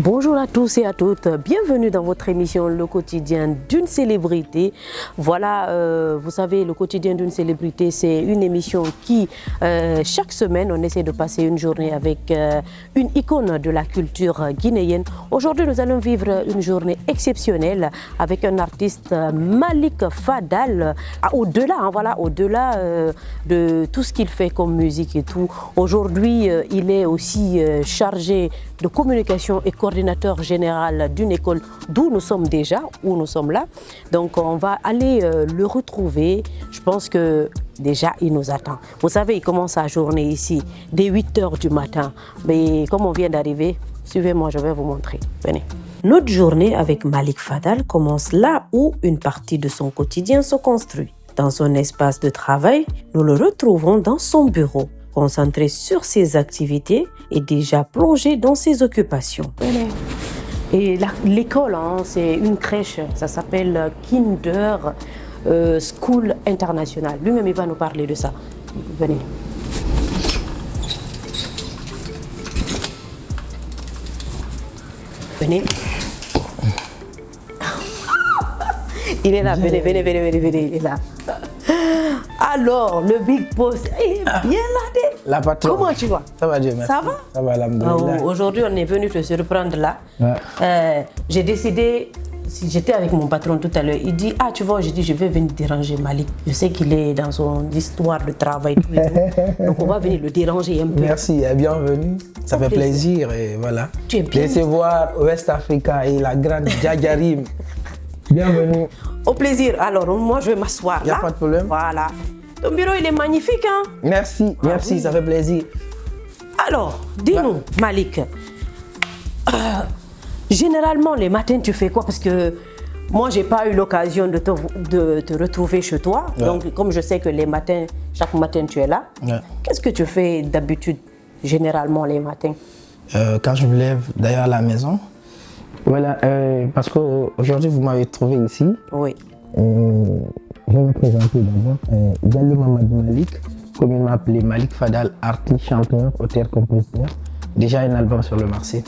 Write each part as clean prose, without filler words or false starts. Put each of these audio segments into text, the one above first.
Bonjour à tous et à toutes, bienvenue dans votre émission Le quotidien d'une célébrité. Voilà, vous savez, Le quotidien d'une célébrité, c'est une émission qui, chaque semaine, on essaie de passer une journée avec une icône de la culture guinéenne. Aujourd'hui, nous allons vivre une journée exceptionnelle avec un artiste, Malick Fadal. Au-delà, au-delà de tout ce qu'il fait comme musique et tout. Aujourd'hui, il est aussi chargé de communication et coordinateur général d'une école d'où nous sommes déjà, où nous sommes là. Donc on va aller le retrouver. Je pense que déjà il nous attend. Vous savez, il commence sa journée ici dès 8 h du matin. Mais comme on vient d'arriver, suivez-moi, je vais vous montrer. Venez. Notre journée avec Malick Fadal commence là où une partie de son quotidien se construit. Dans son espace de travail, nous le retrouvons dans son bureau, concentré sur ses activités et déjà plongé dans ses occupations. Et l'école, c'est une crèche, ça s'appelle Kinder School International. Lui-même, il va nous parler de ça. Venez. Venez. Il est là, venez, il est là. Alors, le big boss, il est bien là. La patronne. Comment tu vas? Ça va, Dieu merci. Ça va? Ça va, alhamdoulilah. Aujourd'hui, on est venu te surprendre là. Ouais. J'ai décidé, si j'étais avec mon patron tout à l'heure, il dit, ah tu vois, j'ai dit, je vais venir déranger Malick. Je sais qu'il est dans son histoire de travail, tout et tout. Donc on va venir le déranger un peu. Merci, bienvenue. Ça fait plaisir et voilà. Tu es bien. Recevoir West Africa et la grande Djadjarim. Bienvenue. Au plaisir. Alors, moi, je vais m'asseoir là. Il n'y a pas de problème. Voilà. Ton bureau, il est magnifique, hein? Merci, merci, oui. Ça fait plaisir. Alors, dis-nous, Malick, généralement, les matins, tu fais quoi? Parce que moi, je n'ai pas eu l'occasion de te retrouver chez toi. Ouais. Donc, comme je sais que les matins, chaque matin, tu es là, ouais. Qu'est-ce que tu fais d'habitude, généralement, les matins? Quand je me lève, d'ailleurs, à la maison, voilà, parce qu'aujourd'hui, vous m'avez trouvé ici. Oui. Je vais me présenter d'abord. Diallo Mamadou Malick, comme il m'a appelé Malick Fadal, artiste, chanteur, auteur, compositeur. Déjà un album sur le marché.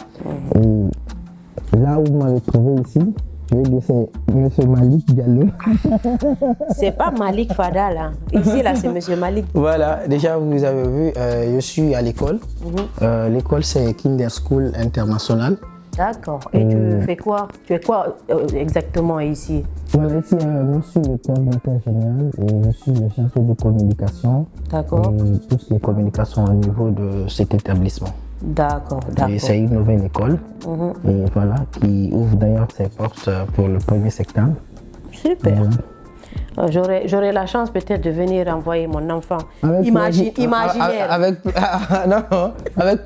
Et là où vous m'avez trouvé ici, je vais dire c'est Monsieur Malick Diallo. C'est pas Malick Fadal, hein. Ici là c'est Monsieur Malick. Voilà, déjà vous avez vu, je suis à l'école. L'école c'est Kinder School International. D'accord. Et tu fais quoi? Tu es quoi exactement ici? Voilà, ici, je suis le coordinateur général et je suis le chargé de communication. D'accord. Et toutes les communications au niveau de cet établissement. D'accord, d'accord. C'est une nouvelle école et voilà, qui ouvre d'ailleurs ses portes pour le 1er septembre. Super. Voilà. J'aurai la chance peut-être de venir envoyer mon enfant imaginaire. Avec plaisir, avec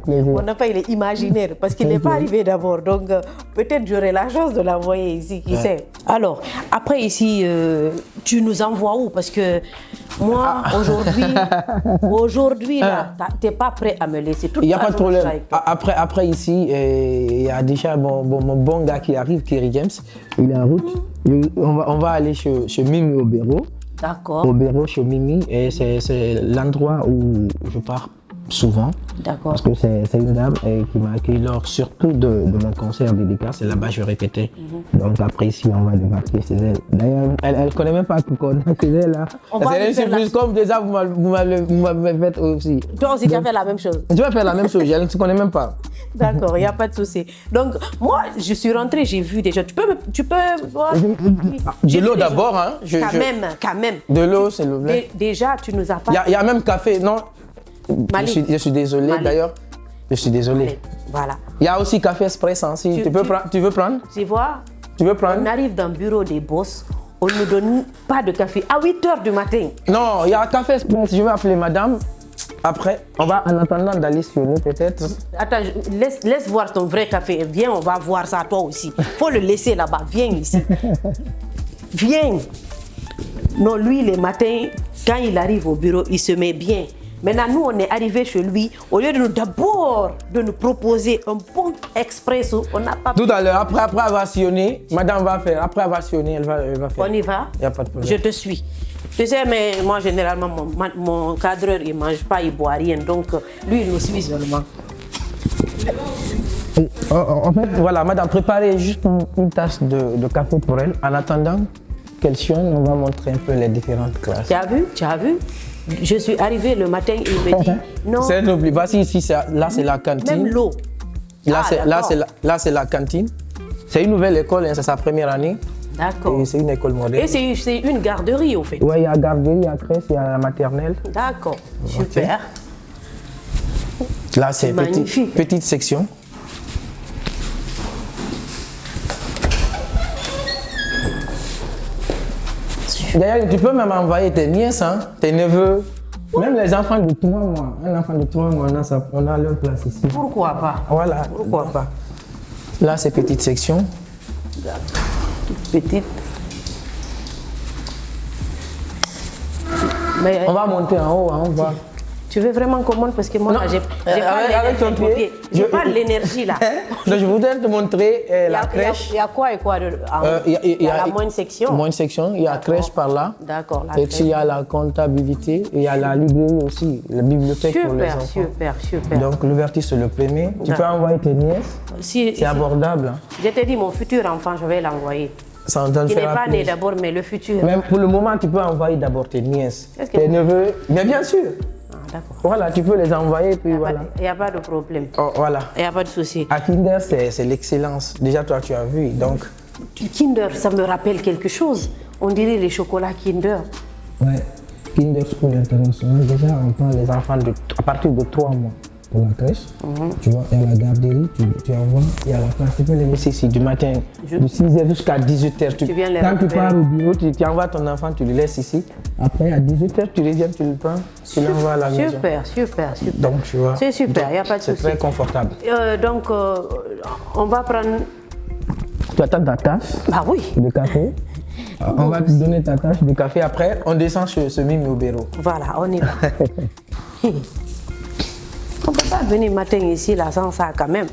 plaisir. Mon enfant, il est imaginaire parce qu'il n'est pas arrivé d'abord. Donc, peut-être j'aurai la chance de l'envoyer ici, qui sait. Alors, après ici, tu nous envoies où? Parce que moi, aujourd'hui, là, tu n'es pas prêt à me laisser tout. Il n'y a pas de problème. Après ici, il y a déjà mon bon gars qui arrive, Kerry James. Il est en route. On va aller chez Mimi au bureau. D'accord. Au bureau chez Mimi, et c'est l'endroit où je pars souvent. D'accord. Parce que c'est une dame qui m'a accueilli lors surtout de mon concert dédicace, et là-bas je répétais. Donc après ici, on va débarquer chez elle. D'ailleurs, elle ne connaît même pas qu'on est chez elle là. C'est une surprise comme déjà vous m'avez fait aussi. Toi aussi, tu as fait la même chose. Tu vas faire la même chose, elle ne se connaît même pas. D'accord, il n'y a pas de souci. Donc, moi, je suis rentrée, j'ai vu déjà. Tu peux voir. De l'eau d'abord, hein. Quand même. De l'eau, c'est le blé. Déjà, tu nous as pas. Il y a même café, non? Je suis désolé, d'ailleurs. Je suis désolé. Allez, voilà. Il y a aussi café express, hein, si tu veux prendre? Tu vois? Tu veux prendre? On arrive dans le bureau des boss, on ne nous donne pas de café à 8 h du matin. Non, il y a un café express. Je vais appeler madame. Après, on va en attendant d'aller sur nous peut-être. Attends, laisse voir ton vrai café. Viens, on va voir ça toi aussi. Faut le laisser là-bas. Viens ici. Viens. Non, lui, les matins, quand il arrive au bureau, il se met bien. Maintenant, nous, on est arrivé chez lui. Au lieu de nous proposer un bon expresso, on n'a pas... Tout à l'heure, après avoir sillonné, madame va faire. Après avoir sillonné, elle va faire. On y va? Il n'y a pas de problème. Je te suis. Tu sais, mais moi, généralement, mon cadreur, il ne mange pas, il ne boit rien. Donc, lui, il nous suit seulement. En fait, voilà, madame, préparez juste une tasse de café pour elle. En attendant qu'elle sionne, on va montrer un peu les différentes classes. Tu as vu? Je suis arrivée le matin et il me dit non. C'est un oubli. Voici ici, là c'est la cantine. Même l'eau. Là c'est la cantine. C'est une nouvelle école, hein, c'est sa première année. D'accord. Et c'est une école moderne. Et c'est une garderie au fait. Oui, il y a garderie, il y a crèche, il y a la maternelle. D'accord, super. Là c'est petite section. D'ailleurs, tu peux même envoyer tes nièces, hein, tes neveux, même les enfants de 3 mois. Un enfant de 3 mois, on a leur place ici. Pourquoi pas? Voilà. Pourquoi pas? Là, c'est petite section. Toute petite. Mais, on va monter en haut, hein, on va. Tu veux vraiment qu'on monte parce que moi, j'ai pas l'énergie. J'ai pas l'énergie là. Donc, je voudrais te montrer la crèche. Il y a quoi et quoi il y a la moindre section. Moindre section, il y a la crèche par là. D'accord. Et puis il y a la comptabilité, et il y a la librairie aussi, la bibliothèque pour les enfants. Super. Donc l'ouverture c'est le premier. Tu peux envoyer tes nièces. C'est abordable. Je t'ai dit mon futur enfant, je vais l'envoyer. Il n'est pas né d'abord, mais le futur. Même pour le moment, tu peux envoyer d'abord tes nièces, tes neveux. Mais bien sûr. D'accord. Voilà, tu peux les envoyer, puis voilà. Il n'y a pas de problème. Oh, voilà. Il n'y a pas de souci. À Kinder, c'est l'excellence. Déjà, toi, tu as vu, donc... Kinder, ça me rappelle quelque chose. On dirait les chocolats Kinder. Ouais, Kinder School International. Déjà, on prend les enfants à partir de 3 mois pour la crèche. Tu vois, il y a la garderie, tu envoies, il y a la place. Tu peux les laisser ici du matin, de 6h jusqu'à 18h. Quand tu pars au bureau, tu envoies ton enfant, tu le laisses ici. Après, à 18h, tu reviens, tu le prends, tu l'envoies à la maison. Super. Donc, tu vois. C'est super, il n'y a pas de souci. C'est très confortable. Donc, on va prendre... Tu attends ta tasse de café. On va te donner ta tasse de café. Après, on descend sur ce mime au bureau. Voilà, on y va. On ne peut pas venir matin ici là sans ça quand même.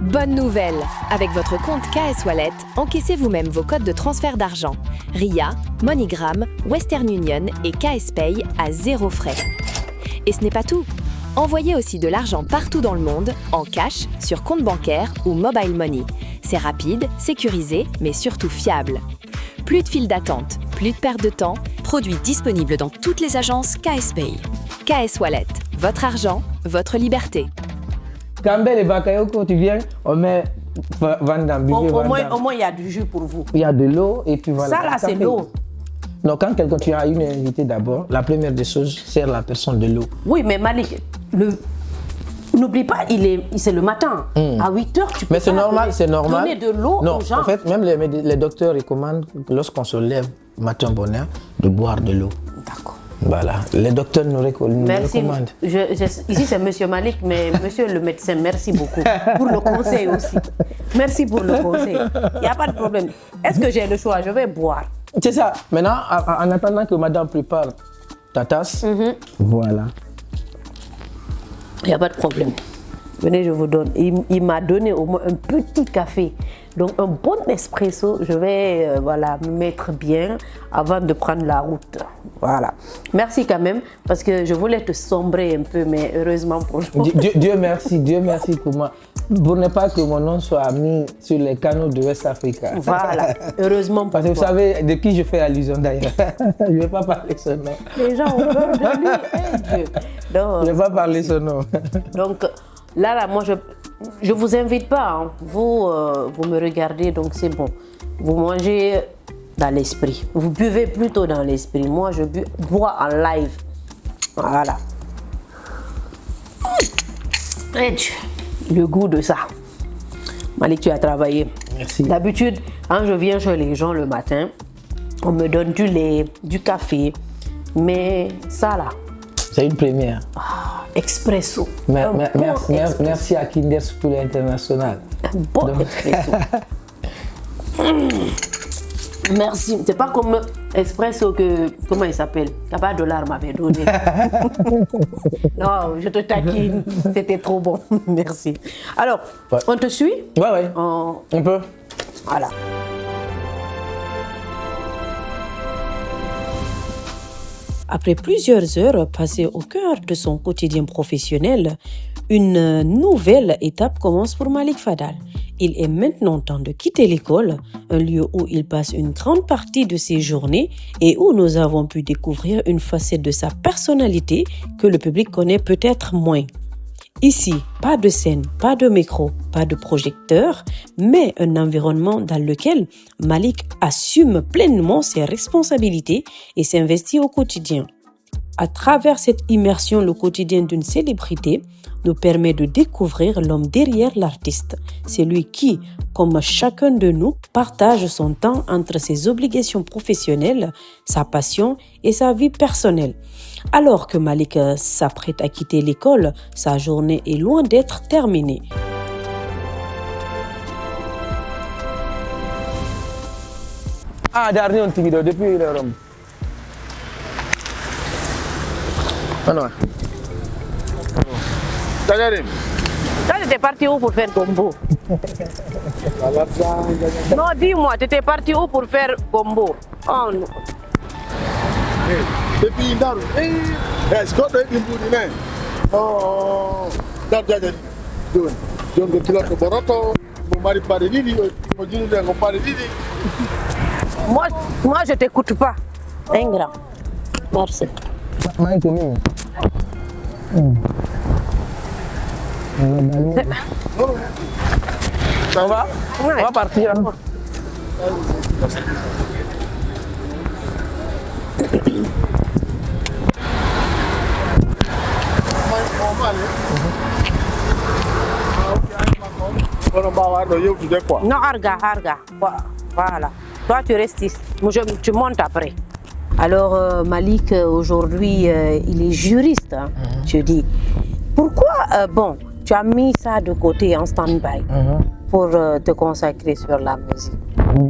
Bonne nouvelle! Avec votre compte KS Wallet, encaissez vous-même vos codes de transfert d'argent. RIA, MoneyGram, Western Union et KS Pay à 0 frais. Et ce n'est pas tout. Envoyez aussi de l'argent partout dans le monde, en cash, sur compte bancaire ou mobile money. C'est rapide, sécurisé, mais surtout fiable. Plus de file d'attente, plus de perte de temps. Produit disponible dans toutes les agences KS Pay. KS Wallet, votre argent, votre liberté. Campbell et Bakayoko, tu viens, on met Vandam. Au moins, il y a du jus pour vous. Il y a de l'eau et puis voilà. Ça là, c'est l'eau. Donc quand quelqu'un, tu as une invitée d'abord, la première des choses, sert la personne de l'eau. Oui, mais Malik, n'oublie pas, c'est le matin. À 8h, tu peux donner de l'eau aux gens. En fait, même les docteurs recommandent, lorsqu'on se lève matin bonheur, de boire de l'eau. D'accord. Voilà, les docteurs nous recommandent. Ici, c'est monsieur Malik, mais monsieur le médecin, merci beaucoup pour le conseil aussi. Merci pour le conseil. Il n'y a pas de problème. Est-ce que j'ai le choix? Je vais boire. C'est ça. Maintenant, en attendant que madame prépare ta tasse, voilà. Il n'y a pas de problème. Venez, je vous donne. Il m'a donné au moins un petit café. Donc, un bon espresso. Je vais me mettre bien avant de prendre la route. Voilà. Merci quand même, parce que je voulais te sombrer un peu, mais heureusement pour moi. Dieu merci pour moi. Pour ne pas que mon nom soit mis sur les canaux de West Africa. Voilà, heureusement pour parce que vous savez de qui je fais allusion d'ailleurs. Je ne vais pas parler ce nom. Les gens ont peur de lui. Dieu. Donc, je ne vais pas parler ce nom. Donc, là, moi, je ne vous invite pas. Hein. Vous me regardez, donc c'est bon. Vous mangez dans l'esprit. Vous buvez plutôt dans l'esprit. Moi, je bois en live. Voilà. Le goût de ça. Malik, tu as travaillé. Merci. D'habitude, quand je viens chez les gens le matin, on me donne du lait, du café. Mais ça, là. C'est une première. Expresso. Merci à Kinder School International. Un bon expresso. Merci. C'est pas comme Espresso que... Comment il s'appelle? Capable de l'art m'avait donné. Non, je te taquine. C'était trop bon. Merci. Alors, on te suit? Ouais. On peut. Voilà. Après plusieurs heures passées au cœur de son quotidien professionnel, une nouvelle étape commence pour Malick Fadal. Il est maintenant temps de quitter l'école, un lieu où il passe une grande partie de ses journées et où nous avons pu découvrir une facette de sa personnalité que le public connaît peut-être moins. Ici, pas de scène, pas de micro, pas de projecteur, mais un environnement dans lequel Malick assume pleinement ses responsabilités et s'investit au quotidien. À travers cette immersion, le quotidien d'une célébrité nous permet de découvrir l'homme derrière l'artiste. C'est lui qui, comme chacun de nous, partage son temps entre ses obligations professionnelles, sa passion et sa vie personnelle. Alors que Malick s'apprête à quitter l'école, sa journée est loin d'être terminée. Ah, dernier un petit vidéo depuis le Rome. Alors. Toi, tu étais parti où pour faire gombo? Non, dis-moi, tu étais parti où pour faire gombo? Oh non. Depuis Ndaru, est-ce que tu as dit oh, John de Kiloto Boroto, mon mari parle Didi, mon Dieu de mon parle Didi. Moi, je t'écoute pas. Ingrat. Merci. On va partir. Non, Arga. Voilà. Toi, tu restes ici. Tu montes après. Alors, Malick, aujourd'hui, il est juriste. Hein, je dis. Pourquoi, tu as mis ça de côté en stand-by pour te consacrer sur la musique?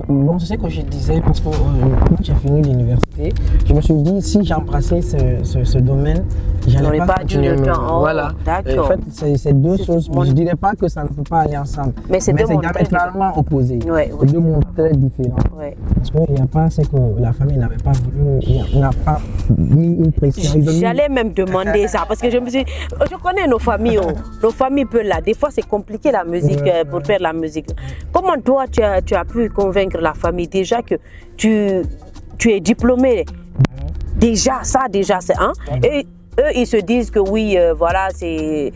Bon, c'est ce que je disais parce que quand j'ai fini l'université, je me suis dit si j'embrassais ce domaine, j'allais pas continuer le temps. Oh, voilà. D'accord. En fait, c'est deux choses. Je ne dirais pas que ça ne peut pas aller ensemble. Mais c'est diamétralement opposé. Ouais, c'est deux mondes très différents. Ouais. Parce qu'il n'y a pas ce que la famille n'avait pas voulu, il n'a pas mis une pression. J'allais même demander ça parce que je me suis dit, je connais nos familles. Nos familles peuvent là. Des fois, c'est compliqué la musique pour faire la musique. Comment toi, tu as pu convaincre la famille déjà que tu es diplômé? Déjà, c'est un. Et eux, ils se disent que oui, voilà, c'est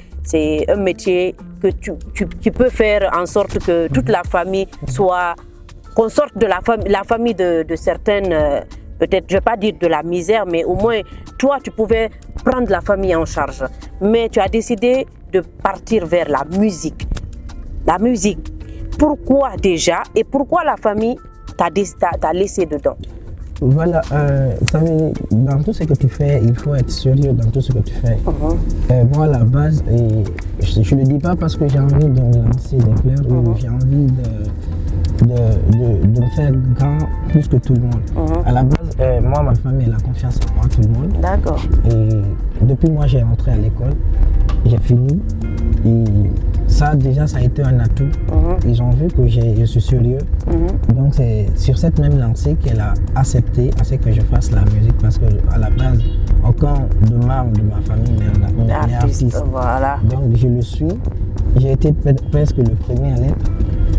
un métier que tu peux faire en sorte que toute la famille soit, qu'on sorte de la famille de certaines, peut-être, je ne vais pas dire de la misère, mais au moins, toi, tu pouvais prendre la famille en charge. Mais tu as décidé de partir vers la musique. La musique. Pourquoi déjà et pourquoi la famille t'a laissé dedans? Voilà, vous savez, dans tout ce que tu fais, il faut être sérieux dans tout ce que tu fais. Moi, à la base, je ne le dis pas parce que j'ai envie de me lancer des fleurs ou j'ai envie de me faire grand plus que tout le monde. À la base, moi, ma famille, elle a confiance en moi, tout le monde. D'accord. Et depuis moi, j'ai entré à l'école, j'ai fini. Et ça, déjà, ça a été un atout. Ils ont vu que je suis sérieux. Donc, c'est sur cette même lancée qu'elle a accepté à ce que je fasse la musique parce qu'à la base, aucun de membre de ma famille n'est artiste. Voilà. Donc, je le suis. J'ai été presque le premier à l'être.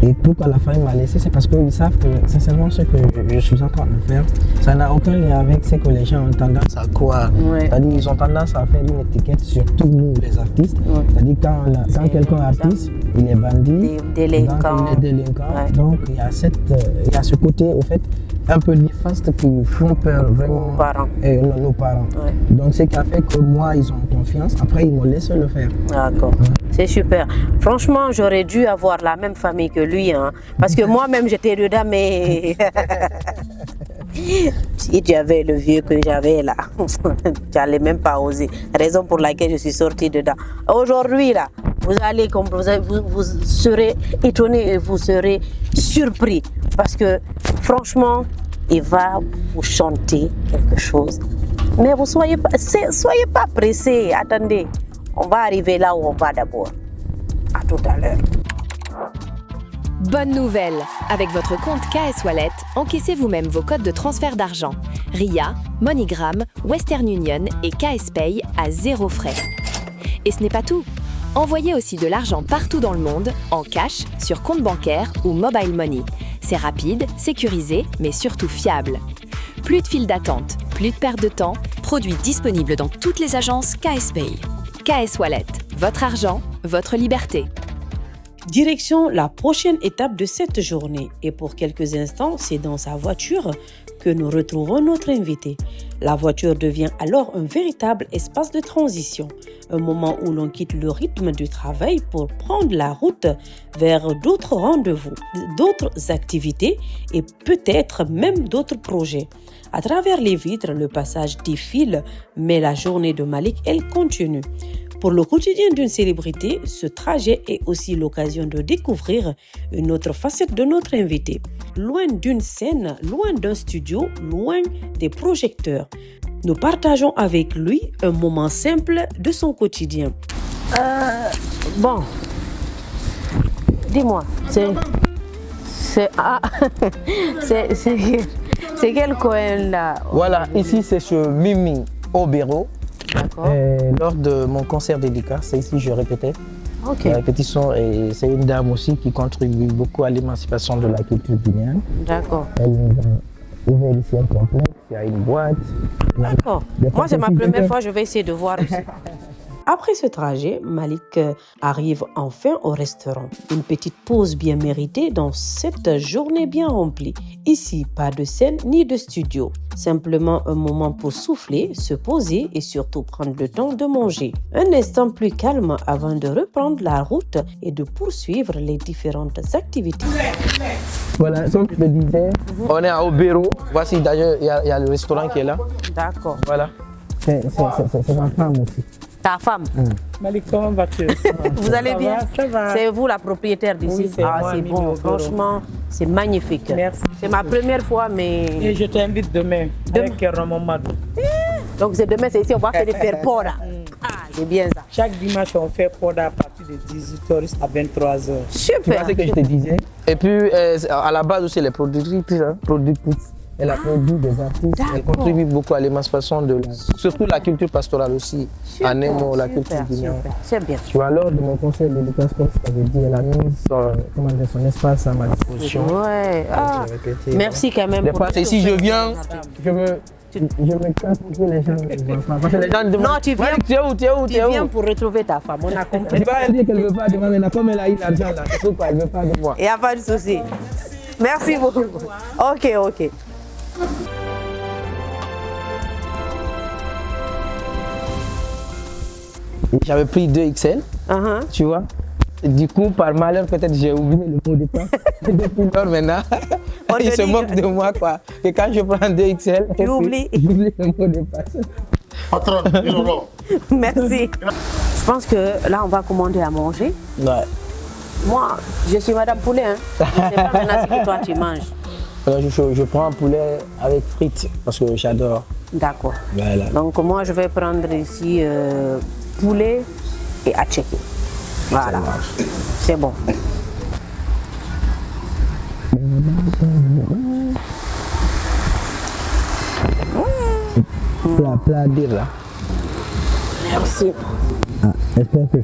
Et pourquoi la famille m'a laissé, c'est parce qu'ils savent que sincèrement ce que je suis en train de faire, ça n'a aucun lien avec ce que les gens ont tendance à croire. C'est-à-dire qu'ils ont tendance à faire une étiquette sur tous nous les artistes. C'est-à-dire quand quelqu'un est artiste, il est bandit, délinquant. Donc il est délinquant. Donc il y a ce côté au fait un peu néfaste qui font peur vraiment nos parents. Donc c'est ce qui a fait que moi ils ont confiance, après ils m'ont laissé le faire. D'accord. C'est super. Franchement, j'aurais dû avoir la même famille que lui, hein, parce que moi-même j'étais dedans, mais si tu avais le vieux que j'avais là, tu n'allais même pas oser. Raison pour laquelle je suis sortie dedans. Aujourd'hui là, vous serez étonnés et vous serez surpris, parce que franchement, il va vous chanter quelque chose. Mais vous soyez pas pressés. Attendez, on va arriver là où on va d'abord. À tout à l'heure. Bonne nouvelle! Avec votre compte KS Wallet, encaissez vous-même vos codes de transfert d'argent. RIA, MoneyGram, Western Union et KS Pay à 0 frais. Et ce n'est pas tout. Envoyez aussi de l'argent partout dans le monde, en cash, sur compte bancaire ou mobile money. C'est rapide, sécurisé, mais surtout fiable. Plus de file d'attente, plus de perte de temps, produit disponible dans toutes les agences KS Pay. KS Wallet, votre argent, votre liberté. Direction la prochaine étape de cette journée. Et pour quelques instants, c'est dans sa voiture que nous retrouvons notre invité. La voiture devient alors un véritable espace de transition, un moment où l'on quitte le rythme du travail pour prendre la route vers d'autres rendez-vous, d'autres activités et peut-être même d'autres projets. À travers les vitres, le passage défile, mais la journée de Malik, elle continue. Pour le quotidien d'une célébrité, ce trajet est aussi l'occasion de découvrir une autre facette de notre invité. Loin d'une scène, loin d'un studio, loin des projecteurs. Nous partageons avec lui un moment simple de son quotidien. Bon, dis-moi, c'est quel coin là? Voilà, ici c'est sur Mimi Obero. D'accord. Lors de mon concert dédicace, c'est ici que je répétais. Ok. La répétition, et c'est une dame aussi qui contribue beaucoup à l'émancipation de la culture guinéenne. D'accord. Elle nous a ouvert ici un complexe, il y a une boîte. D'accord. Moi, c'est ma première fois, je vais essayer de voir aussi. Après ce trajet, Malik arrive enfin au restaurant. Une petite pause bien méritée dans cette journée bien remplie. Ici, pas de scène ni de studio. Simplement un moment pour souffler, se poser et surtout prendre le temps de manger. Un instant plus calme avant de reprendre la route et de poursuivre les différentes activités. Voilà, comme je le disais, on est à Obero. Voici d'ailleurs, il y a le restaurant qui est là. D'accord. Voilà. C'est ma femme aussi. Ta femme? Malik, comment vas-tu? Vous allez bien? Ça va. C'est vous la propriétaire d'ici? Oui, c'est moi, c'est Mimi bon, Obero. franchement, c'est magnifique. Merci. C'est ma première fois, mais... Et je t'invite demain avec Ramon Madou. Donc c'est demain, c'est ici, on va faire des faire poda. Ah, c'est bien ça. Chaque dimanche, on fait Poda à partir de 18h à 23h. Tu vois Super. ce que je te disais. Et puis, à la base aussi, les productrices. Elle a produit des artistes. Elle contribue beaucoup à l'émancipation de surtout la culture pastorale aussi. Super, À Nemo, la super, culture guinéenne. super. C'est bien. Tu vois, lors de mon conseil de dédicace, comme je t'avais dit, elle a mis son espace à ma disposition. Ouais. Ah, J'ai répété, merci quand même. Des pour fois, tout si ce je que viens, vous avez je me casse pour que les gens ne voient pas. Parce que les gens demandent, Non, tu viens- Malik, tu es où, tu es où, tu Tu es viens où? pour retrouver ta femme, on a compris. Tu vas dire qu'elle ne veut pas de moi, mais comme elle a eu l'argent là, c'est pourquoi elle ne veut pas de moi. Il n'y a pas de souci. Merci beaucoup. Ok, ok. J'avais pris 2 XL, Uh-huh. tu vois. Et du coup, par malheur, peut-être j'ai oublié le mot de passe. Depuis lors, maintenant, On il te se dit moque que- de moi, quoi. Et quand je prends 2 XL, Tu oublies. j'oublie le mot de passe. Patron, dis-le donc. Merci. Je pense que là, on va commander à manger. Ouais. Moi, je suis Madame Poulet. Hein. Je ne sais pas maintenant ce que toi tu manges. Alors, je prends un poulet avec frites parce que j'adore. D'accord. Voilà. Donc moi, je vais prendre ici poulet et atcheki. Voilà. C'est bon. Plat à dire là. Merci. Ah, j'espère que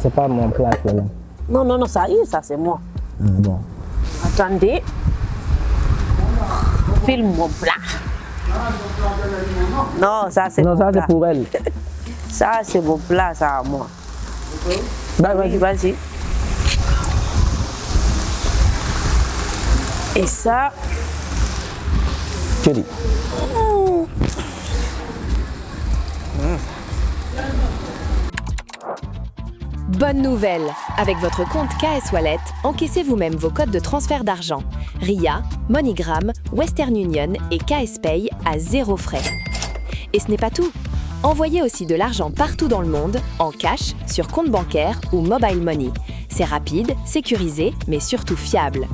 c'est pas mon plat qui est là. Non, non, non, ça y est, ça c'est moi. Ah, bon. Attendez. Filme mon plat. Non, ça c'est Non, mon ça plat. c'est pour elle. Ça c'est mon plat, ça à moi. Bah, Oui, vas-y. vas-y. Et ça, Tu dis. Bonne nouvelle! Avec votre compte KS Wallet, encaissez vous-même vos codes de transfert d'argent. RIA, MoneyGram, Western Union et KS Pay à 0 frais. Et ce n'est pas tout. Envoyez aussi de l'argent partout dans le monde, en cash, sur compte bancaire ou mobile money. C'est rapide, sécurisé, mais surtout fiable.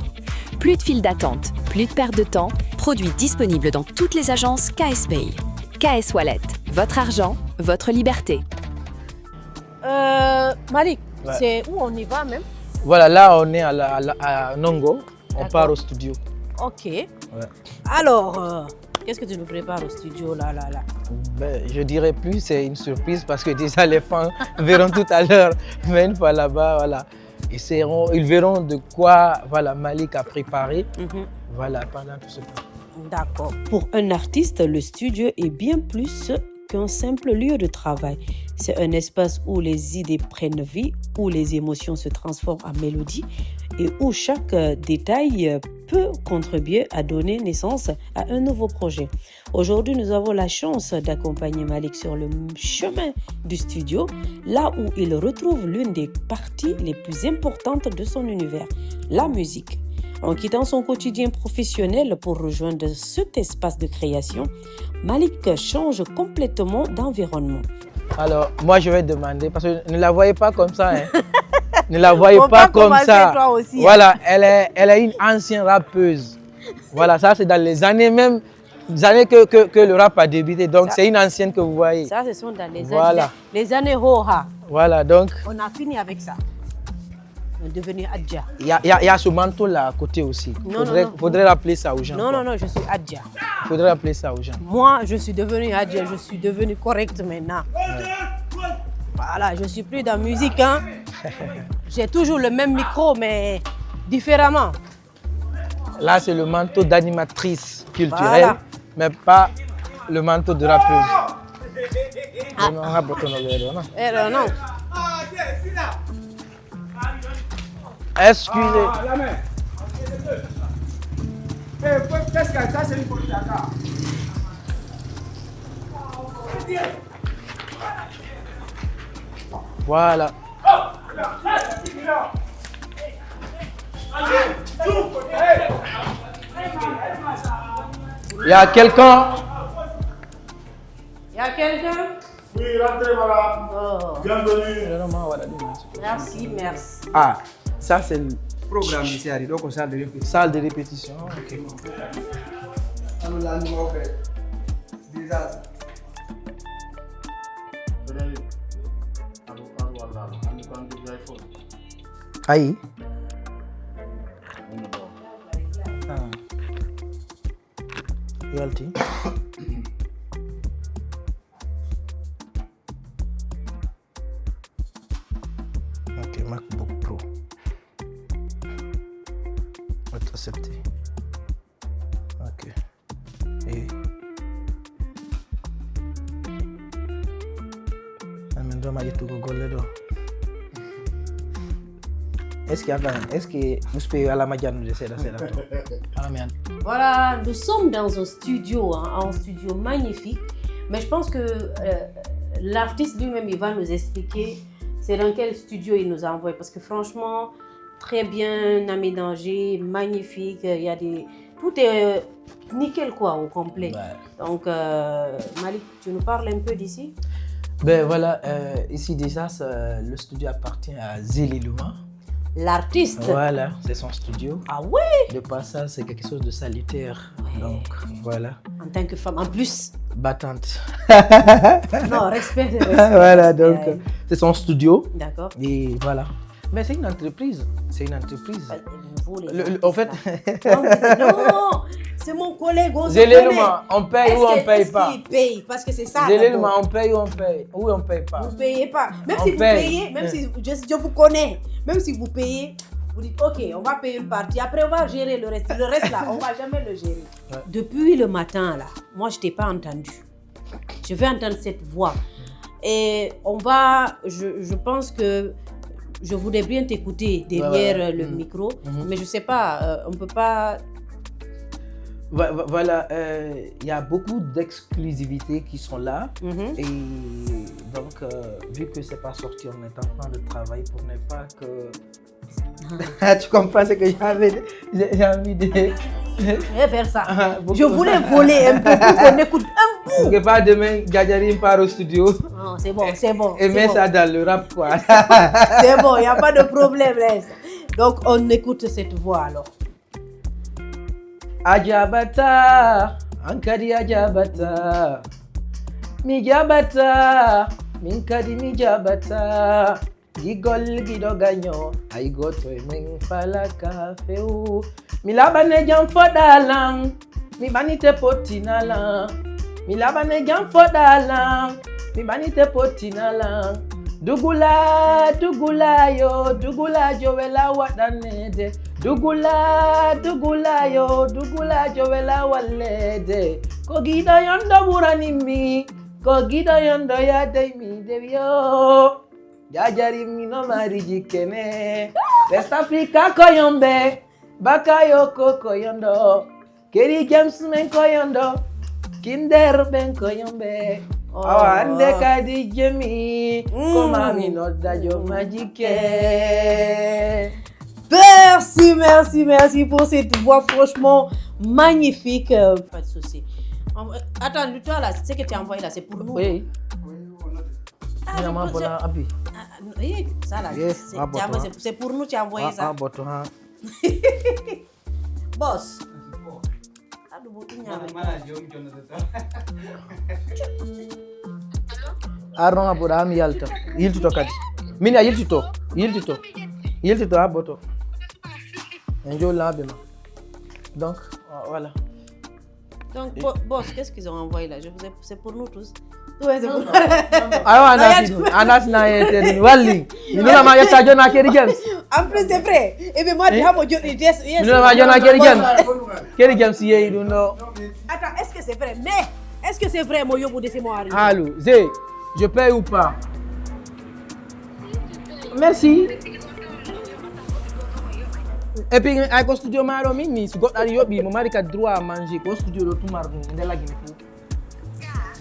Plus de file d'attente, plus de perte de temps, produit disponible dans toutes les agences KS Pay. KS Wallet, votre argent, votre liberté. Malik, Ouais. c'est où on y va même? Voilà, là on est à Nongo, on part au studio. Ok. Ouais. Alors, qu'est-ce que tu nous prépares au studio là? Ben, je dirais plus, c'est une surprise parce que déjà les fans verront tout à l'heure. Mais une fois là-bas, voilà, ils verront de quoi voilà, Malik a préparé voilà, pendant tout ce temps. D'accord. Pour un artiste, le studio est bien plus qu'un simple lieu de travail. C'est un espace où les idées prennent vie, où les émotions se transforment en mélodie et où chaque détail peut contribuer à donner naissance à un nouveau projet. Aujourd'hui, nous avons la chance d'accompagner Malik sur le chemin du studio, là où il retrouve l'une des parties les plus importantes de son univers, la musique. En quittant son quotidien professionnel pour rejoindre cet espace de création, Malik change complètement d'environnement. Alors, moi je vais demander, parce que ne la voyez pas comme ça, hein. Ne la voyez pas comme ça. Toi aussi, voilà, elle est une ancienne rappeuse. Voilà, ça c'est dans les années même, les années que le rap a débuté. Donc c'est une ancienne que vous voyez. Ça, ce sont dans les années Hoha. Voilà, donc. On a fini avec ça. On est devenu Adja. Il y a ce manteau là à côté aussi. Faudrait rappeler ça aux gens. Non, je suis Adja. Faudrait rappeler ça aux gens. Moi, je suis devenue Adja, je suis devenue correcte maintenant. Ouais. Voilà, je suis plus dans la musique. Hein. J'ai toujours le même micro, mais différemment. Là, c'est le manteau d'animatrice culturelle, mais pas le manteau de rappeuse. Non. Excusez. Qu'est-ce que ça, c'est une bonne d'accord. Voilà. Il y a quelqu'un? Oui, rentrez, voilà. Oh. Bienvenue. Merci. Ah, ça c'est le Programme ici, donc on salle de répétition. salle de répétition. Ok. Alors là, nous avons fait déjà. Aïe. Yalti. Ok, MacBook Pro. Accepté. Ok. Et. Est-ce que vous pouvez à la Madiane de cette Voilà, nous sommes dans un studio magnifique, mais je pense que l'artiste lui-même, il va nous expliquer c'est dans quel studio il nous a envoyé, parce que franchement, très bien aménagé, magnifique, il y a tout est nickel quoi, au complet. Ouais. Donc, Malik, tu nous parles un peu d'ici? Ben voilà, ici déjà, le studio appartient à Zélie Luma. L'artiste. Voilà, c'est son studio. Ah ouais? De passage, c'est quelque chose de salutaire. Ouais. Donc voilà. En tant que femme, en plus. Battante. Non, respect. Voilà, donc c'est son studio. D'accord. Et voilà. Mais c'est une entreprise. C'est une entreprise. En fait. Non, c'est mon collègue. Zélélement, on paye ou on paye pas? Est-ce qu'il paye? Parce que c'est ça. Zélélement, on paye ou on paye? Ou on paye pas? Vous payez pas. Même si vous payez, même si je vous connais, même si vous payez, vous dites ok, on va payer une partie. Après, on va gérer le reste. Le reste là, on va jamais le gérer. Ouais. Depuis le matin là, moi je t'ai pas entendu. Je vais entendre cette voix. Et je pense que je voudrais bien t'écouter derrière le micro, mais je sais pas, on peut pas. Voilà, y a beaucoup d'exclusivités qui sont là. Et donc, vu que c'est pas sorti, on est en train de travailler pour ne pas que... Tu comprends ce que j'ai envie de... Je vais faire ça. Je voulais voler un peu pour qu'on écoute un peu. Parce que pas demain, Gadjari part au studio. Non, c'est bon. Et met ça dans le rap, quoi. C'est bon, il n'y a pas de problème. Donc, on écoute cette voix alors. Ajabata, Ankadi Ajabata, Mijabata, Minkadi Mijabata, Gigol gido ganyo, I go to ming fala cafe o. Mi labane jam fodalang, mi banite potinalang. Mi labane jam fodalang, mi banite potinalang. Dugula, dugula yo, dugula jowela wadanede. Dugula, dugula yo, dugula jowela walede. Kogida yondo buranimi, kogida yondo ya mi devyo. Jajari mi no mari jikene. West Africa koyombe, bakayoko koyondo. Keri James men koyondo, Kinder ben koyombe. Ande kadi jemi, koma mi no dajo majike. Merci pour cette voix franchement magnifique. Pas de souci. Attends, toi là, ce que tu as envoyé là, c'est pour nous. Oui. Ça là, c'est pour nous, tu as envoyé ça. Boss. Arno Abraham Yalta. Yiltito kadi. Mina yiltito aboto. Enjo labema. Donc voilà. Donc boss, qu'est-ce qu'ils ont envoyé là? C'est pour nous tous. Ouais, c'est pour nous. Anas na yete walli. Minuna ma yata jona Kerry James. En plus c'est vrai. Et bien moi déjà mon Dieu, yes. Minuna ma jona Kerry James. Kerry James yé duno. Attends, est-ce que c'est vrai? Mais est-ce que c'est vrai mon yobo de ces mots arrivés? Allô, Zé, je paye ou pas? Merci. Et puis, à quoi studio maro mimi, si got ari yobi, mon mari a droit à manger. Quoi studio le tout marron, de la guinée.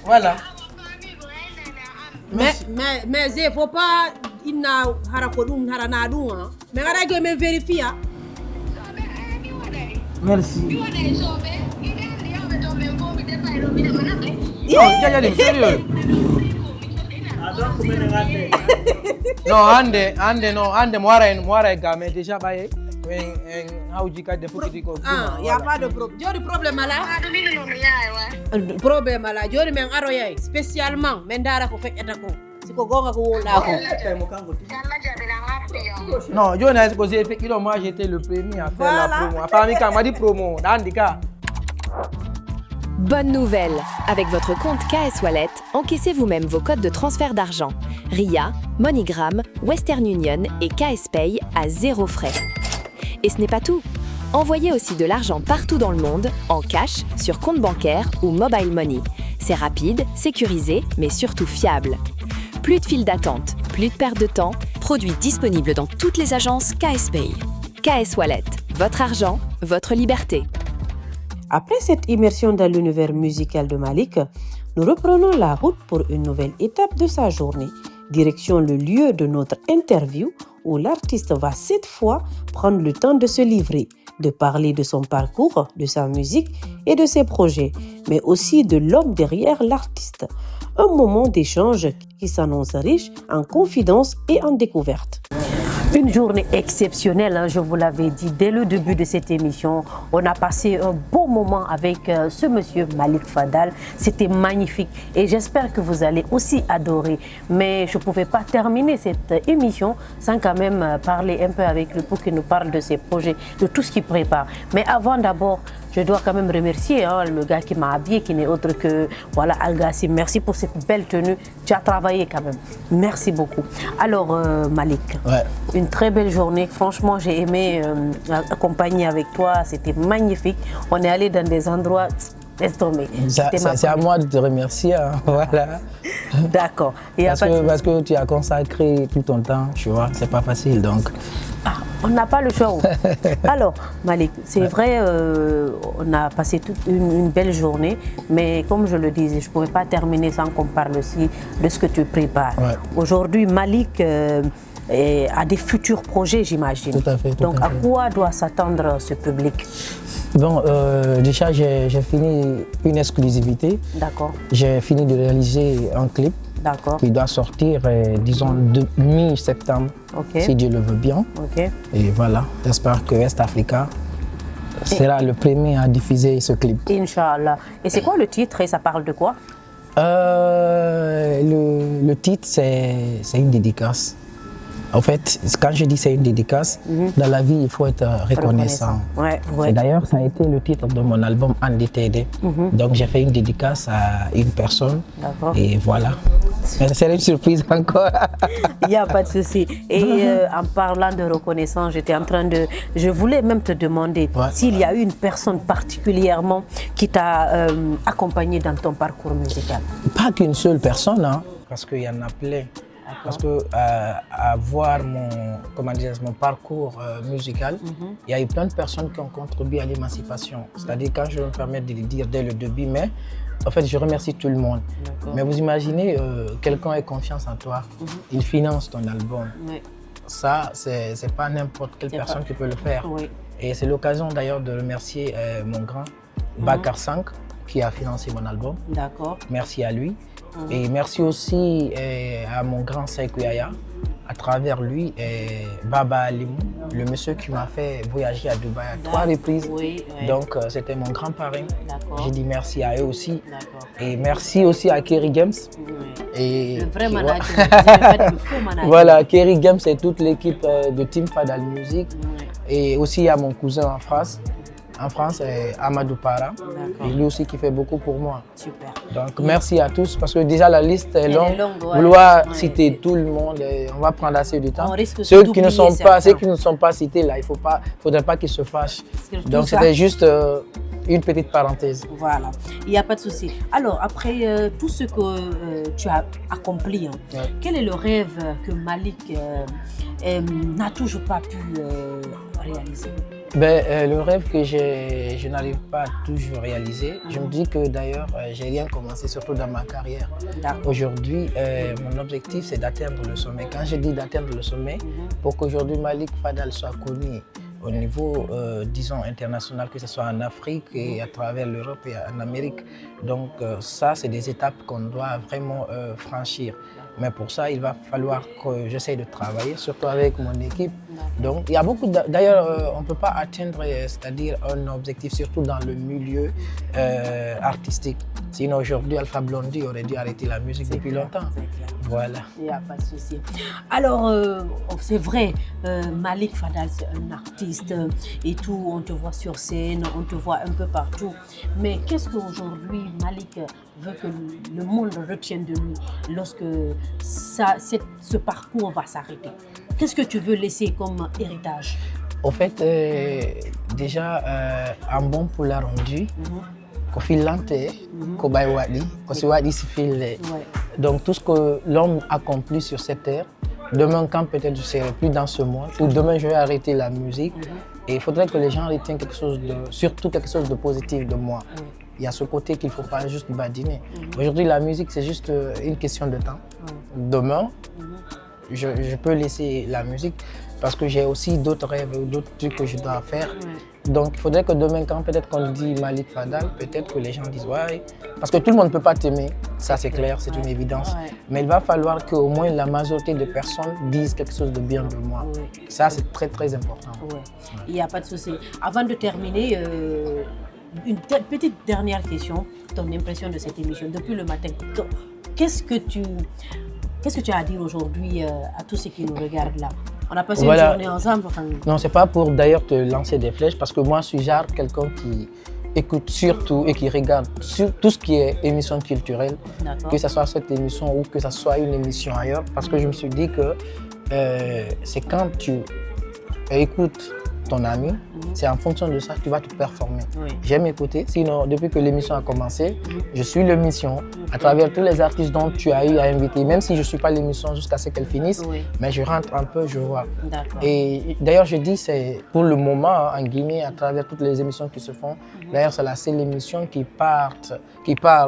Voilà. Mais Zé, faut pas inna harakodum haranadum hein. Mais radio me vérifie. Merci. Jangan serius. No, ande moara game déjà baye. Ah, y a pas de problème. Jori problème là. Problème là. Jori men aroyay spécialement men dara ko fek eta ko. Siko gonga ko wonda ko. Non, Jonas est posé effectivement moi j'étais le premier à faire la promo. Enfin, Mika m'a dit promo, Dandika. Bonne nouvelle! Avec votre compte KS Wallet, encaissez vous-même vos codes de transfert d'argent. RIA, MoneyGram, Western Union et KS Pay à 0 frais. Et ce n'est pas tout. Envoyez aussi de l'argent partout dans le monde, en cash, sur compte bancaire ou mobile money. C'est rapide, sécurisé, mais surtout fiable. Plus de file d'attente, plus de perte de temps, produit disponible dans toutes les agences KS Pay. KS Wallet, votre argent, votre liberté. Après cette immersion dans l'univers musical de Malik, nous reprenons la route pour une nouvelle étape de sa journée. Direction le lieu de notre interview où l'artiste va cette fois prendre le temps de se livrer, de parler de son parcours, de sa musique et de ses projets, mais aussi de l'homme derrière l'artiste. Un moment d'échange qui s'annonce riche en confidences et en découvertes. Une journée exceptionnelle, hein, je vous l'avais dit dès le début de cette émission. On a passé un beau moment avec ce monsieur Malik Fadal. C'était magnifique et j'espère que vous allez aussi adorer. Mais je ne pouvais pas terminer cette émission sans quand même parler un peu avec lui pour qu'il nous parle de ses projets, de tout ce qu'il prépare. Mais avant d'abord, je dois quand même remercier le gars qui m'a habillé, qui n'est autre que Algassi. Merci pour cette belle tenue. Tu as travaillé quand même. Merci beaucoup. Alors, Malik, une très belle journée. Franchement, j'ai aimé accompagner avec toi. C'était magnifique. On est allé dans des endroits... Laisse tomber. C'est à moi de te remercier. Hein. Voilà. D'accord. Parce que tu as consacré tout ton temps, tu vois. C'est pas facile, donc... On n'a pas le choix. Alors, Malik, c'est vrai, on a passé toute une belle journée, mais comme je le disais, je ne pouvais pas terminer sans qu'on parle aussi de ce que tu prépares. Aujourd'hui, Malik a des futurs projets, j'imagine. Tout à fait. Donc, à quoi doit s'attendre ce public? Bon, déjà, j'ai fini une exclusivité. D'accord. J'ai fini de réaliser un clip. Qui doit sortir, disons, mi-septembre, si Dieu le veut bien. Et voilà, j'espère que West Africa sera le premier à diffuser ce clip. Inch'Allah. Et c'est quoi le titre et ça parle de quoi? Le titre, c'est une dédicace. En fait, quand je dis c'est une dédicace, dans la vie, il faut être reconnaissant. Ouais, Et d'ailleurs, ça a été le titre de mon album NDTD. Donc, j'ai fait une dédicace à une personne. D'accord. Et voilà. Mais c'est une surprise encore. Il n'y a pas de souci. Et en parlant de reconnaissance, je voulais même te demander s'il y a eu une personne particulièrement qui t'a accompagné dans ton parcours musical. Pas qu'une seule personne, hein, parce qu'il y en a plein. Parce que à voir mon parcours musical, il y a eu plein de personnes qui ont contribué à l'émancipation. C'est-à-dire, quand je vais me permettre de le dire dès le début, mais en fait, je remercie tout le monde. Mais vous imaginez, quelqu'un ait confiance en toi, il finance ton album. Ça, c'est pas n'importe quelle personne qui peut le faire. Et c'est l'occasion d'ailleurs de remercier mon grand Bakar 5 qui a financé mon album. D'accord. Merci à lui. Et merci aussi à mon grand Sekou Yaya, à travers lui, Baba Alimou, le monsieur qui m'a fait voyager à Dubaï à 3 reprises. Donc c'était mon grand parrain. J'ai dit merci à eux aussi. Et merci aussi à Kerry Games. Et, le vrai manager, le faux manager. Voilà, Kerry Games et toute l'équipe de Team Fadal Music. Et aussi à mon cousin en France, Amadou Para, et lui aussi qui fait beaucoup pour moi. Super. Donc merci à tous, parce que déjà la liste est longue. Vouloir citer tout le monde, on va prendre assez de temps. Ceux qui ne sont pas cités là, il faudrait pas qu'ils se fâchent. Donc c'était juste une petite parenthèse. Voilà, il n'y a pas de souci. Alors après tout ce que tu as accompli, quel est le rêve que Malik n'a toujours pas pu réaliser? Le rêve que je n'arrive pas à toujours réaliser, je me dis que d'ailleurs, j'ai rien commencé, surtout dans ma carrière. Aujourd'hui, mon objectif, c'est d'atteindre le sommet. Quand je dis d'atteindre le sommet, pour qu'aujourd'hui Malik Fadal soit connu au niveau, disons, international, que ce soit en Afrique et à travers l'Europe et en Amérique. Donc ça, c'est des étapes qu'on doit vraiment franchir. Mais pour ça, il va falloir que j'essaie de travailler, surtout avec mon équipe. Donc, il y a beaucoup d'ailleurs, on ne peut pas atteindre, c'est-à-dire un objectif, surtout dans le milieu artistique. Sinon, aujourd'hui, Alpha Blondy aurait dû arrêter la musique depuis longtemps. Voilà. Il n'y a pas de souci. Alors, c'est vrai, Malik Fadal, c'est un artiste et tout. On te voit sur scène, on te voit un peu partout. Mais qu'est-ce qu'aujourd'hui Malik veut que le monde retienne de lui lorsque ce parcours va s'arrêter? Qu'est-ce que tu veux laisser comme héritage? En fait, déjà, un bon pour la rendu. Donc tout ce que l'homme accomplit sur cette terre, demain quand peut-être je ne serai plus dans ce monde, ou demain je vais arrêter la musique, et il faudrait que les gens retiennent surtout quelque chose de positif de moi. Il y a ce côté qu'il ne faut pas juste badiner. Aujourd'hui, la musique, c'est juste une question de temps. Demain, je peux laisser la musique parce que j'ai aussi d'autres rêves, d'autres trucs que je dois faire. Donc, il faudrait que demain, quand peut-être qu'on dit Malik Fadal, peut-être que les gens disent ouais, parce que tout le monde ne peut pas t'aimer, ça c'est clair, c'est une évidence. Mais il va falloir qu'au moins la majorité de personnes disent quelque chose de bien de moi. Ça, c'est très très important. Il n'y a pas de souci. Avant de terminer, une petite dernière question, ton impression de cette émission depuis le matin. Qu'est-ce que tu as à dire aujourd'hui à tous ceux qui nous regardent là? On a passé une journée ensemble. Non, c'est pas pour d'ailleurs te lancer des flèches, parce que moi, je suis genre quelqu'un qui écoute surtout et qui regarde sur tout ce qui est émission culturelle, que ce soit cette émission ou que ce soit une émission ailleurs, parce que je me suis dit que c'est quand tu écoutes ton ami, c'est en fonction de ça que tu vas te performer. J'aime écouter, sinon depuis que l'émission a commencé, je suis l'émission à travers tous les artistes dont tu as eu à inviter, même si je ne suis pas l'émission jusqu'à ce qu'elle finisse, mais je rentre un peu, je vois. Et d'ailleurs je dis, c'est pour le moment en Guinée, à travers toutes les émissions qui se font, d'ailleurs c'est la seule émission qui part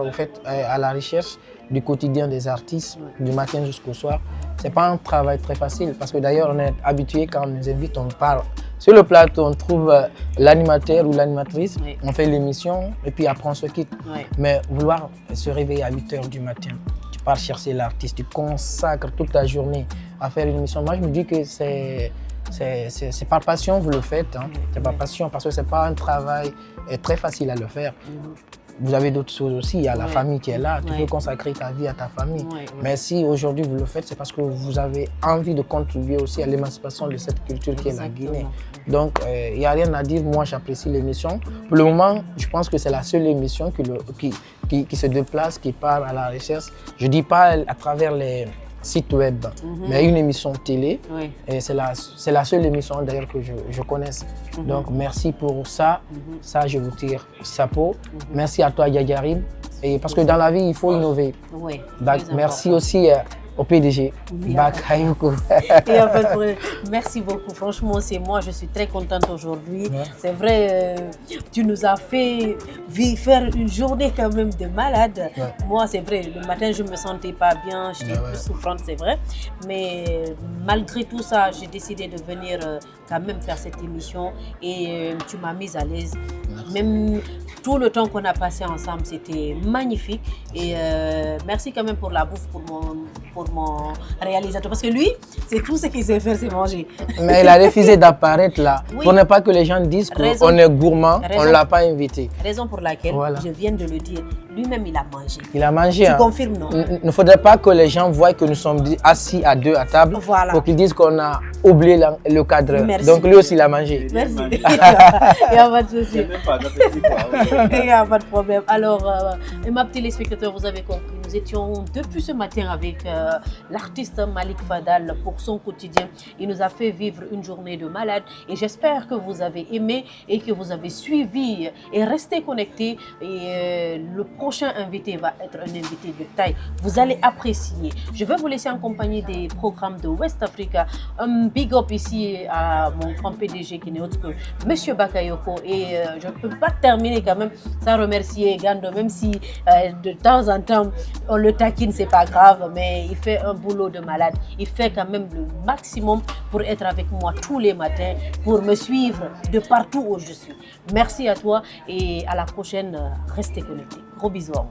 au fait, à la recherche du quotidien des artistes, du matin jusqu'au soir. C'est pas un travail très facile, parce que d'ailleurs on est habitué quand on nous invite, on parle. Sur le plateau, on trouve l'animateur ou l'animatrice, on fait l'émission et puis après on se quitte. Mais vouloir se réveiller à 8 h du matin, tu pars chercher l'artiste, tu consacres toute ta journée à faire une émission. Moi je me dis que c'est par passion que vous le faites. C'est par passion, parce que c'est pas un travail très facile à le faire. vous avez d'autres choses aussi. Il y a la Ouais. famille qui est là. Tu Ouais. peux consacrer ta vie à ta famille. Ouais, ouais. Mais si aujourd'hui vous le faites, c'est parce que vous avez envie de contribuer aussi à l'émancipation de cette culture qui est la Exactement. Guinée. Donc, il n'y a rien à dire. Moi, j'apprécie l'émission. Pour le moment, je pense que c'est la seule émission qui se déplace, qui part à la recherche. Je ne dis pas à travers les sites web, mais une émission télé. Oui. Et c'est la seule émission d'ailleurs que je connaisse. Donc, merci pour ça. Ça, je vous tire chapeau. Merci à toi, Yagarim. Et parce que dans la vie, il faut innover. Oui. Donc, merci aussi au PDG, Bakayoko. Il y a pas de problème. Merci beaucoup. Franchement, c'est moi. Je suis très contente aujourd'hui. Ouais. C'est vrai, tu nous as fait faire une journée quand même de malade. Ouais. Moi, c'est vrai, le matin, je ne me sentais pas bien. J'étais Ouais, ouais. plus souffrante, c'est vrai. Mais malgré tout ça, j'ai décidé de venir quand même faire cette émission. Et tu m'as mise à l'aise. Même tout le temps qu'on a passé ensemble, c'était magnifique. Et merci quand même pour la bouffe, pour mon réalisateur. Parce que lui, c'est tout ce qu'il sait faire, c'est manger. Mais il a refusé d'apparaître là. Oui. Pour ne pas que les gens disent Raison. qu'on est gourmand, on Raison. ne l'a pas invité. Raison pour laquelle, Voilà. je viens de le dire, lui-même, il a mangé. Il a mangé. Tu hein. confirmes, non? Il ne faudrait pas que les gens voient que nous sommes assis à deux à table Voilà. pour qu'ils disent qu'on a oublié le cadre. Merci. Donc lui aussi, il a mangé. Merci. Il n'y a pas de souci. J'ai même pas d'appétit, quoi. Il n'y a pas de problème. Alors, ma téléspectateurs, vous avez compris, nous étions depuis ce matin avec l'artiste Malik Fadal pour son quotidien. Il nous a fait vivre une journée de malade et j'espère que vous avez aimé et que vous avez suivi et resté connectés. Et le prochain invité va être un invité de taille. Vous allez apprécier. Je vais vous laisser en compagnie des programmes de West Africa. Un big up ici à mon grand PDG qui n'est autre que Monsieur Bakayoko. Et je ne peux pas terminer quand même sans remercier Gando, même si de temps en temps on le taquine, c'est pas grave, mais il fait un boulot de malade. Il fait quand même le maximum pour être avec moi tous les matins, pour me suivre de partout où je suis. Merci à toi et à la prochaine. Restez connectés. Gros bisous à vous.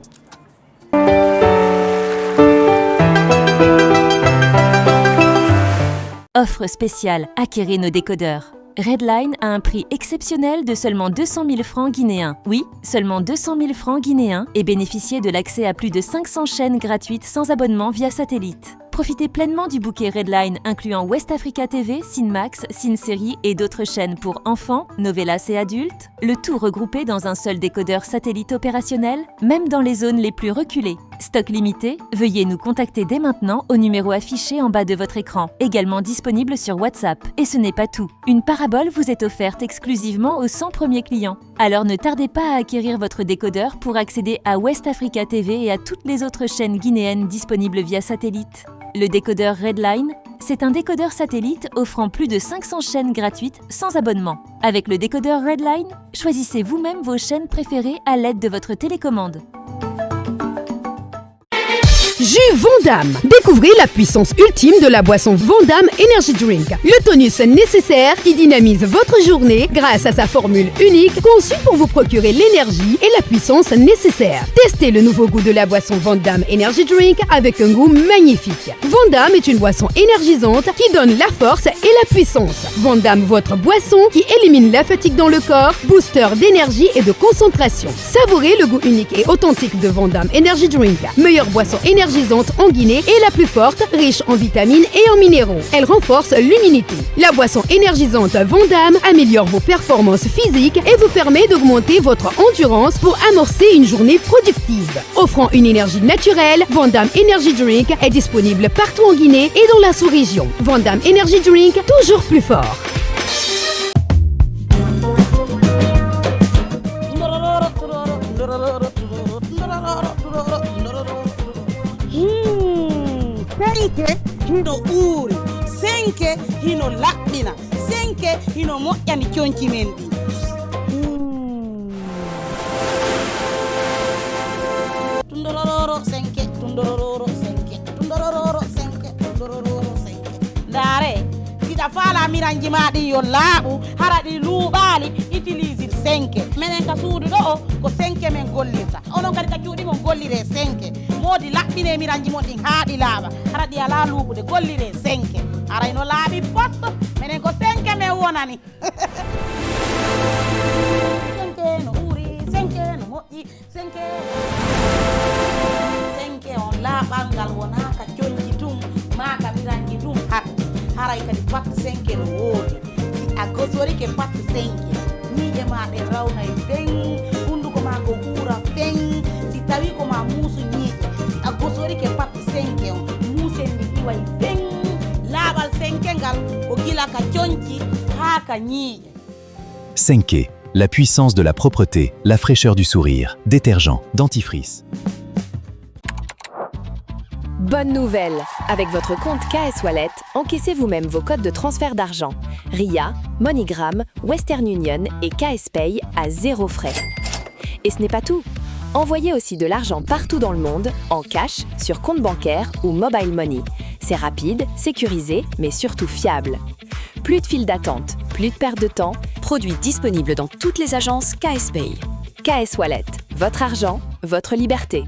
Offre spéciale, acquérez nos décodeurs. Redline a un prix exceptionnel de seulement 200 000 francs guinéens. Oui, seulement 200 000 francs guinéens et bénéficiez de l'accès à plus de 500 chaînes gratuites sans abonnement via satellite. Profitez pleinement du bouquet Redline incluant West Africa TV, Cinemax, Cinesérie et d'autres chaînes pour enfants, novellas et adultes, le tout regroupé dans un seul décodeur satellite opérationnel, même dans les zones les plus reculées. Stock limité, veuillez nous contacter dès maintenant au numéro affiché en bas de votre écran, également disponible sur WhatsApp. Et ce n'est pas tout, une parabole vous est offerte exclusivement aux 100 premiers clients. Alors ne tardez pas à acquérir votre décodeur pour accéder à West Africa TV et à toutes les autres chaînes guinéennes disponibles via satellite. Le décodeur Redline, c'est un décodeur satellite offrant plus de 500 chaînes gratuites sans abonnement. Avec le décodeur Redline, choisissez vous-même vos chaînes préférées à l'aide de votre télécommande. Jus Vandame. Découvrez la puissance ultime de la boisson Vandame Energy Drink. Le tonus nécessaire qui dynamise votre journée grâce à sa formule unique conçue pour vous procurer l'énergie et la puissance nécessaires. Testez le nouveau goût de la boisson Vandame Energy Drink avec un goût magnifique. Vandame est une boisson énergisante qui donne la force et la puissance. Vandame, votre boisson qui élimine la fatigue dans le corps, booster d'énergie et de concentration. Savourez le goût unique et authentique de Vandame Energy Drink. Meilleure boisson énergisante en Guinée et la plus forte, riche en vitamines et en minéraux. Elle renforce l'immunité. La boisson énergisante Vandame améliore vos performances physiques et vous permet d'augmenter votre endurance pour amorcer une journée productive. Offrant une énergie naturelle, Vandame Energy Drink est disponible partout en Guinée et dans la sous-région. Vandame Energy Drink, toujours plus fort. Senke hino uuri, senke hino laɓɓina, senke hino moƴƴani coñci men ɗi. Tundororo senke, tundororo senke, tundororo senke, tundororo senke. Ndaare, siɗa faala miranji ma ɗi yo laaɓu, hara ɗi luuɓaali, utilise senke. Minen ka suudu ɗo o ko senke men gollirta. Onon kadi ka cuuɗi mon gollire senke. Modi laɓɓine miranji mon ɗin haa ɗi laaɓa. Hara ɗi ala luuɓude gollire senke. Arayno laaɓi posto, minen ko senke men wonani. Senke no uuri, senke no moƴƴi. ƴetti senke on laaɓal ngal wona ka coñji tum ma ka miranji tum haray kadi patte senke no woodi si a gosorike patte senke ñiiƴe ma ɗe rawnay feŋ hunduko ma ko huura feŋ si tawi ko ma muusu ñiiƴe si a gosorike patte senke on muusen ndi iway feŋ laaɓal senke ngal ko gila ka coñji haa ka ñiiƴe. Senke, la puissance de la propreté, la fraîcheur du sourire, détergent, dentifrice. Bonne nouvelle! Avec votre compte KS Wallet, encaissez vous-même vos codes de transfert d'argent. RIA, MoneyGram, Western Union et KS Pay à 0 frais. Et ce n'est pas tout. Envoyez aussi de l'argent partout dans le monde, en cash, sur compte bancaire ou mobile money. C'est rapide, sécurisé, mais surtout fiable. Plus de file d'attente, plus de perte de temps. Produit disponible dans toutes les agences KS Pay. KS Wallet, votre argent, votre liberté.